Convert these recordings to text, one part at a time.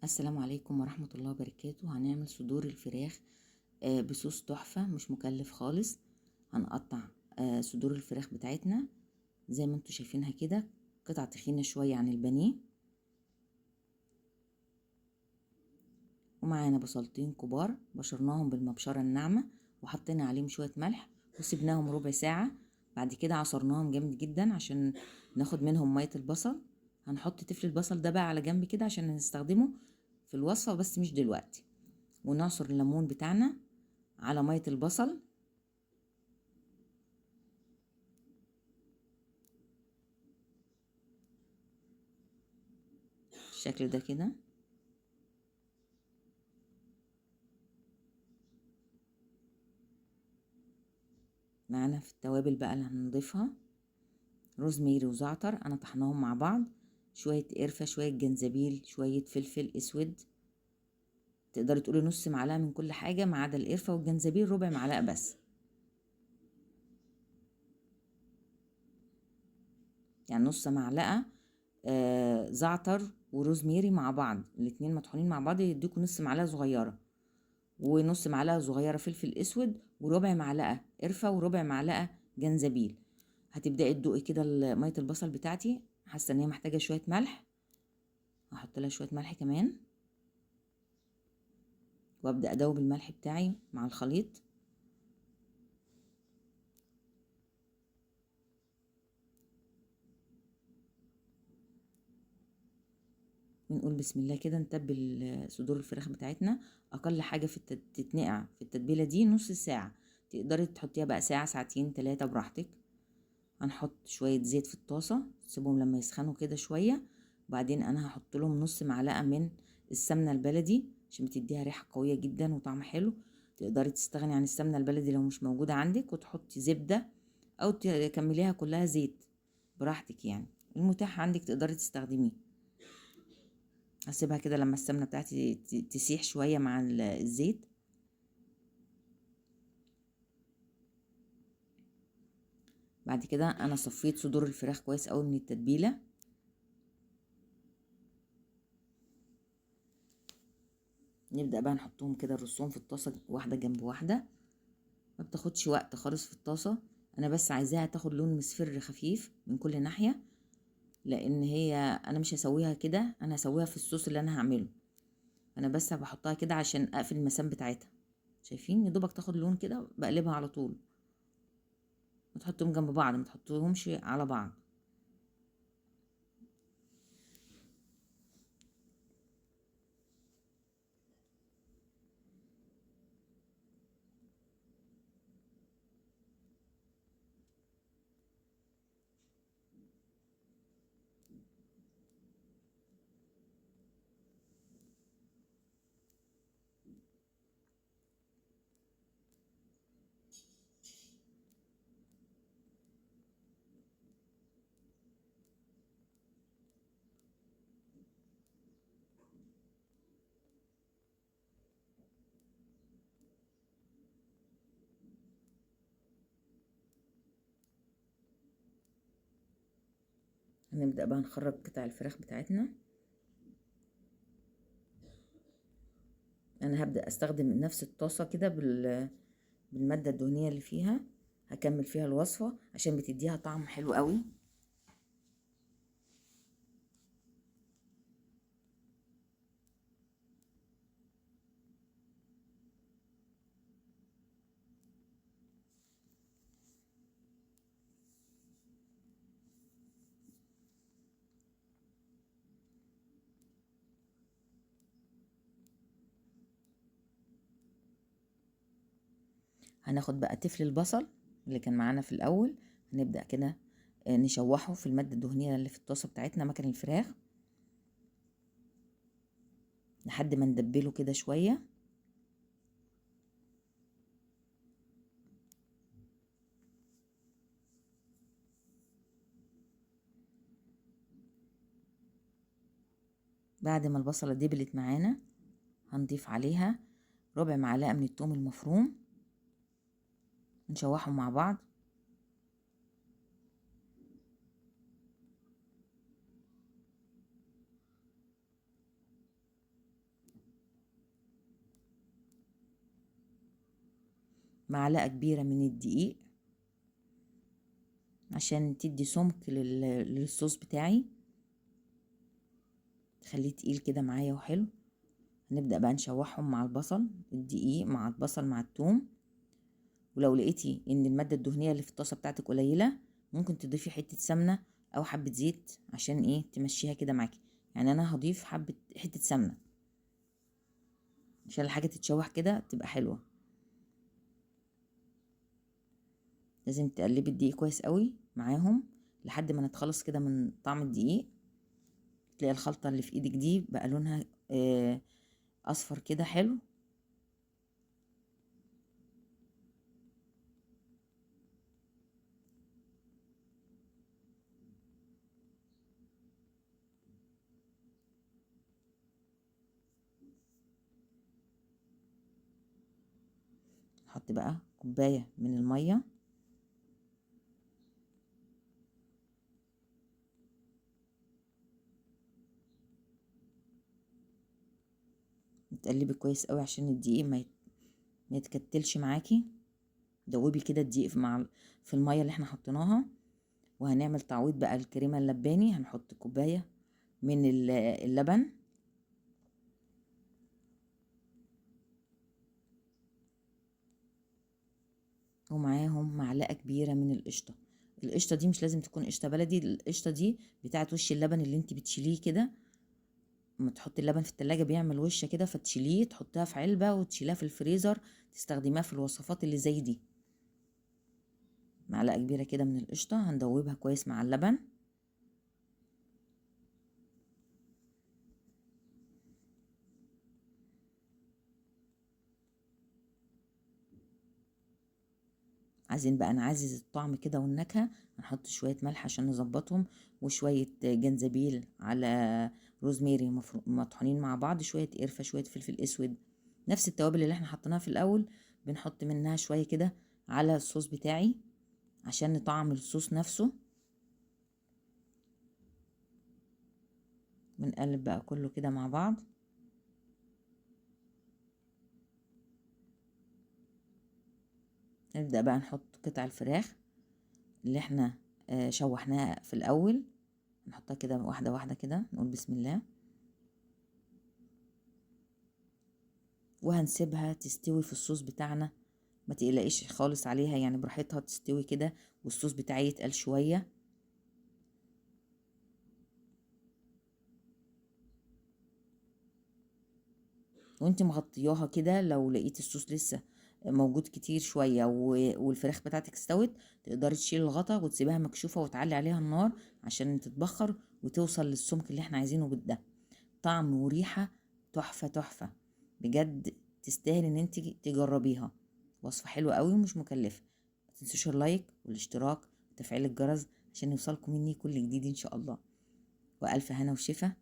السلام عليكم ورحمة الله وبركاته. هنعمل صدور الفراخ بصوص تحفة، مش مكلف خالص. هنقطع صدور الفراخ بتاعتنا زي ما انتوا شايفينها كده، قطع تخينة شوية عن البانيه. ومعانا بصلتين كبار بشرناهم بالمبشرة الناعمة وحطينا عليهم شوية ملح وسبناهم ربع ساعة. بعد كده عصرناهم جامد جدا عشان ناخد منهم مية البصل. هنحط تفل البصل ده بقى على جنب كده عشان نستخدمه في الوصفة، بس مش دلوقتي. ونعصر الليمون بتاعنا على مية البصل. بالشكل ده كده. معانا في التوابل بقى اللي هنضيفها روزميري وزعتر، انا طحناهم مع بعض، شوية قرفة، شوية جنزبيل، شوية فلفل اسود. تقدري تقولي نص معلقة من كل حاجة ما عدا القرفة والجنزبيل، ربع معلقة بس. يعني نص معلقة زعتر وروزميري مع بعض، الاتنين مطحونين مع بعض يديكوا نص معلقة صغيرة، ونص معلقة صغيرة فلفل اسود، وربع معلقة قرفة، وربع معلقة جنزبيل. هتبدأي تدوقي كده مية البصل بتاعتي، حاسة ان هي محتاجة شوية ملح، هحط لها شوية ملح كمان، وابدأ ادوب الملح بتاعي مع الخليط. ونقول بسم الله كده، نتبل صدور الفراخ بتاعتنا. اقل حاجة تتنقع في التتبيلة دي نص ساعة، تقدري تحطيها بقى ساعة، ساعتين، 3 براحتك. هنحط شوية زيت في الطاسة، سيبهم لما يسخنوا كده شوية. وبعدين انا هحط لهم نص معلقة من السمنة البلدي عشان بتديها ريحة قوية جدا وطعم حلو. تقدري تستغني عن السمنة البلدي لو مش موجودة عندك، وتحطي زبدة او تكمليها كلها زيت، براحتك يعني، المتاح عندك تقدري تستخدميه. هسيبها كده لما السمنة بتاعتي تسيح شوية مع الزيت. بعد كده انا صفيت صدور الفراخ كويس قوي من التتبيلة. نبدأ بقى نحطهم كده، نرصهم في الطاسة واحدة جنب واحدة، ما بتاخدش وقت خالص في الطاسة. انا بس عايزاها تاخد لون مصفر خفيف من كل ناحية، لان هي انا مش هسويها كده، انا هسويها في الصوص اللي انا هعمله. انا بس بحطها كده عشان اقفل المسام بتاعتها. شايفين يا دوبك تاخد لون كده، بقلبها على طول. ما تحطهم جنب بعض، ما تحطوهمش على بعض. هنبدأ بقى نخرج قطع الفراخ بتاعتنا. انا هبدأ استخدم نفس الطاسة كده بالمادة الدهنية اللي فيها، هكمل فيها الوصفة عشان بتديها طعم حلو قوي. هناخد بقى تفل البصل اللي كان معانا في الاول، هنبدأ كده نشوحه في المادة الدهنية اللي في الطاسة بتاعتنا مكان الفراخ، لحد ما ندبله كده شوية. بعد ما البصلة دبلت معانا، هنضيف عليها ربع معلقة من الثوم المفروم، نشوحهم مع بعض. معلقة كبيرة من الدقيق عشان تدي سمك للصوص بتاعي، تخليه تقيل كده معايا وحلو. هنبدأ بقى نشوحهم مع البصل، الدقيق مع البصل مع الثوم. ولو لقيتي ان المادة الدهنية اللي في الطاسة بتاعتك قليلة، ممكن تضيفي حتة سمنة او حبة زيت عشان ايه تمشيها كده معاكي. يعني انا هضيف حتة سمنة عشان الحاجة تتشوح كده تبقى حلوة. لازم تقلبي الدقيق كويس قوي معاهم لحد ما نتخلص كده من طعم الدقيق. تلاقي الخلطة اللي في ايدك دي بقى لونها اصفر كده حلو. نحط بقى كوباية من المية، تقلبي كويس قوي عشان الدقيق ما يتكتلش معاكي. دوبي كده الدقيق في المية اللي احنا حطيناها. وهنعمل تعويض بقى الكريمة اللباني. هنحط كوباية من اللبن، ومعاهم معلقة كبيرة من القشطة. القشطة دي مش لازم تكون قشطة بلدي، القشطة دي بتاعت وش اللبن اللي انت بتشيليه كده. لما تحطي اللبن في التلاجة بيعمل وشة كده، فتشيليه تحطيها في علبة وتشيلها في الفريزر، تستخدميها في الوصفات اللي زي دي. معلقة كبيرة كده من القشطة هندوبها كويس مع اللبن. عايزين بقى نعزز الطعم كده والنكهة، هنحط شوية ملح عشان نظبطهم، وشوية جنزبيل على روزميري مطحونين مع بعض، شوية قرفة، شوية فلفل اسود، نفس التوابل اللي احنا حطيناها في الاول. بنحط منها شوية كده على الصوص بتاعي عشان نطعم الصوص نفسه. بنقلب بقى كله كده مع بعض. نبدأ بقى نحط قطع الفراخ اللي احنا شوحناها في الاول، نحطها كده واحدة واحدة كده، نقول بسم الله. وهنسيبها تستوي في الصوص بتاعنا، ما تقلقيش خالص عليها، يعني براحتها تستوي كده والصوص بتاعي يتقل شوية. وانت مغطياها كده، لو لقيت الصوص لسه موجود كتير شوية والفراخ بتاعتك استوت، تقدري تشيل الغطا وتسيبها مكشوفة وتعلي عليها النار عشان تتبخر وتوصل للسمك اللي احنا عايزينه ده. طعم وريحة تحفة تحفة بجد، تستاهل ان انت تجربيها. وصفة حلوة قوي ومش مكلفة. ما تنسوش اللايك والاشتراك وتفعيل الجرس عشان يوصلكم مني كل جديد ان شاء الله. والف هنا وشفا،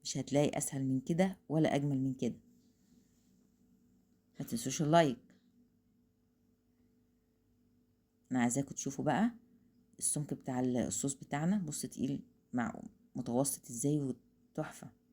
مش هتلاقي اسهل من كده ولا اجمل من كده. ما تنسوش اللايك. انا عايزاكم تشوفوا بقى السمك بتاع الصوص بتاعنا، بص تقيل مع متوسط ازاي وتحفة.